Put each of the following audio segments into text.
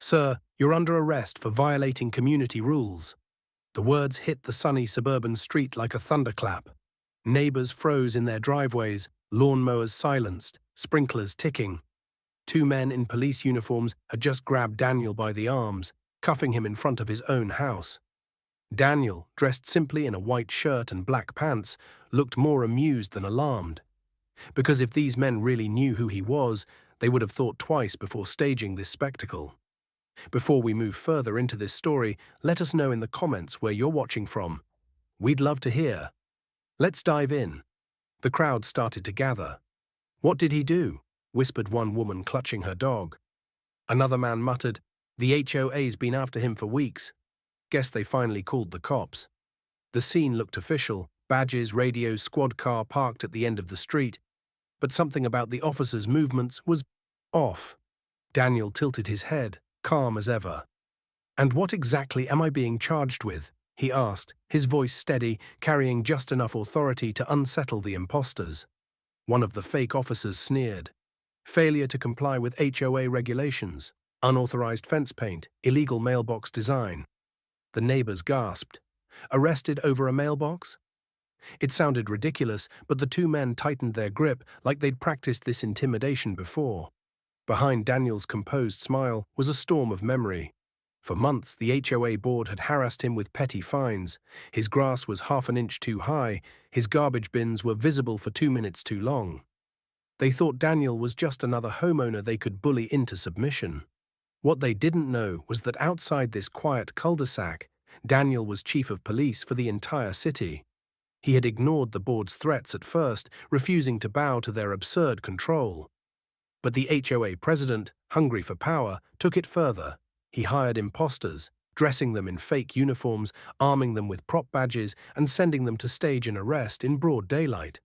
"Sir, you're under arrest for violating community rules." The words hit the sunny suburban street like a thunderclap. Neighbors froze in their driveways, lawnmowers silenced, sprinklers ticking. Two men in police uniforms had just grabbed Daniel by the arms, cuffing him in front of his own house. Daniel, dressed simply in a white shirt and black pants, looked more amused than alarmed. Because if these men really knew who he was, they would have thought twice before staging this spectacle. Before we move further into this story, let us know in the comments where you're watching from. We'd love to hear. Let's dive in. The crowd started to gather. "What did he do?" whispered one woman clutching her dog. Another man muttered, "The HOA's been after him for weeks. Guess they finally called the cops." The scene looked official, badges, radios, squad car parked at the end of the street. But something about the officers' movements was off. Daniel tilted his head, calm as ever. "And what exactly am I being charged with?" he asked, his voice steady, carrying just enough authority to unsettle the imposters. One of the fake officers sneered. "Failure to comply with HOA regulations, unauthorized fence paint, illegal mailbox design." The neighbors gasped. "Arrested over a mailbox?" It sounded ridiculous, but the two men tightened their grip like they'd practiced this intimidation before. Behind Daniel's composed smile was a storm of memory. For months, the HOA board had harassed him with petty fines. His grass was half an inch too high, his garbage bins were visible for 2 minutes too long. They thought Daniel was just another homeowner they could bully into submission. What they didn't know was that outside this quiet cul-de-sac, Daniel was chief of police for the entire city. He had ignored the board's threats at first, refusing to bow to their absurd control. But the HOA president, hungry for power, took it further. He hired imposters, dressing them in fake uniforms, arming them with prop badges, and sending them to stage an arrest in broad daylight.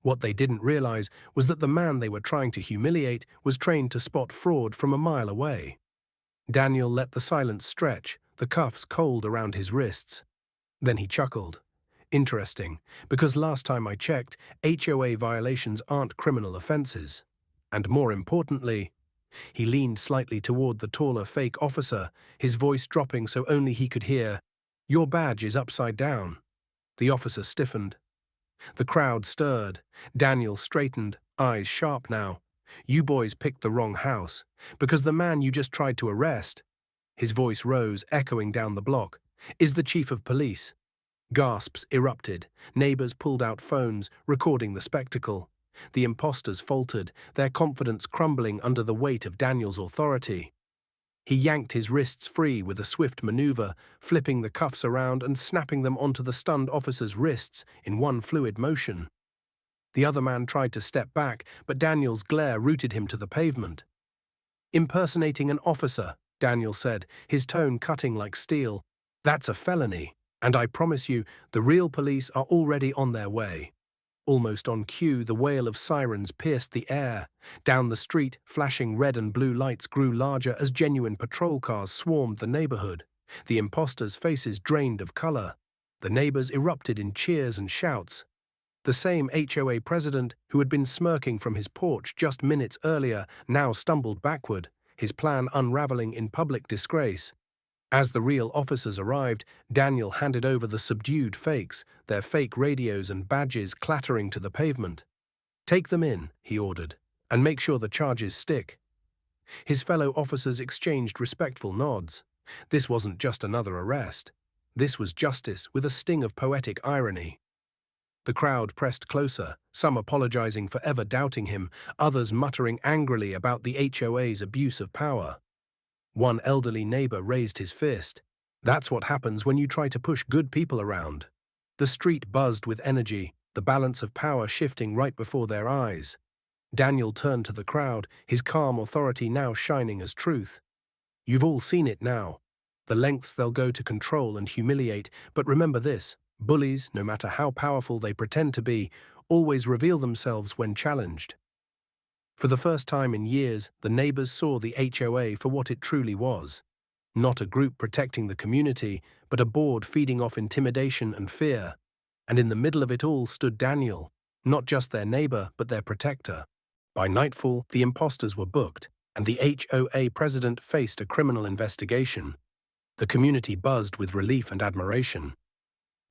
What they didn't realize was that the man they were trying to humiliate was trained to spot fraud from a mile away. Daniel let the silence stretch, the cuffs cold around his wrists. Then he chuckled. "Interesting, because last time I checked, HOA violations aren't criminal offenses. And more importantly," he leaned slightly toward the taller fake officer, his voice dropping so only he could hear, "your badge is upside down." The officer stiffened. The crowd stirred. Daniel straightened, eyes sharp now. "You boys picked the wrong house, because the man you just tried to arrest," his voice rose, echoing down the block, "is the chief of police." Gasps erupted. Neighbors pulled out phones, recording the spectacle. The imposters faltered, their confidence crumbling under the weight of Daniel's authority. He yanked his wrists free with a swift maneuver, flipping the cuffs around and snapping them onto the stunned officer's wrists in one fluid motion. The other man tried to step back, but Daniel's glare rooted him to the pavement. "Impersonating an officer," Daniel said, his tone cutting like steel. "That's a felony, and I promise you, the real police are already on their way." Almost on cue, the wail of sirens pierced the air. Down the street, flashing red and blue lights grew larger as genuine patrol cars swarmed the neighborhood. The imposters' faces drained of color. The neighbors erupted in cheers and shouts. The same HOA president, who had been smirking from his porch just minutes earlier, now stumbled backward, his plan unraveling in public disgrace. As the real officers arrived, Daniel handed over the subdued fakes, their fake radios and badges clattering to the pavement. "Take them in," he ordered, "and make sure the charges stick." His fellow officers exchanged respectful nods. This wasn't just another arrest. This was justice with a sting of poetic irony. The crowd pressed closer, some apologizing for ever doubting him, others muttering angrily about the HOA's abuse of power. One elderly neighbor raised his fist. "That's what happens when you try to push good people around." The street buzzed with energy, the balance of power shifting right before their eyes. Daniel turned to the crowd, his calm authority now shining as truth. "You've all seen it now. The lengths they'll go to control and humiliate, but remember this, bullies, no matter how powerful they pretend to be, always reveal themselves when challenged." For the first time in years, the neighbors saw the HOA for what it truly was. Not a group protecting the community, but a board feeding off intimidation and fear. And in the middle of it all stood Daniel, not just their neighbor, but their protector. By nightfall, the imposters were booked. and the HOA president faced a criminal investigation. The community buzzed with relief and admiration.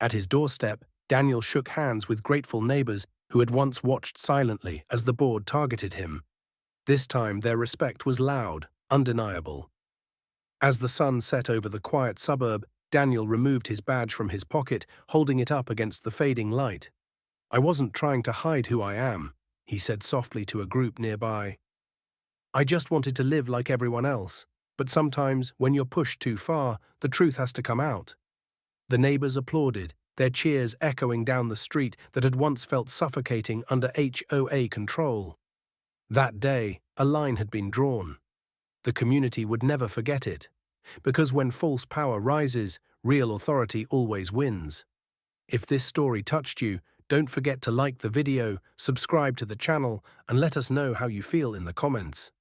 At his doorstep, Daniel shook hands with grateful neighbors who had once watched silently as the board targeted him. This time, their respect was loud, undeniable. As the sun set over the quiet suburb, Daniel removed his badge from his pocket, holding it up against the fading light. "I wasn't trying to hide who I am," he said softly to a group nearby. "I just wanted to live like everyone else. But sometimes, when you're pushed too far, the truth has to come out." The neighbors applauded, their cheers echoing down the street that had once felt suffocating under HOA control. That day, a line had been drawn. The community would never forget it, because when false power rises, real authority always wins. If this story touched you, don't forget to like the video, subscribe to the channel, and let us know how you feel in the comments.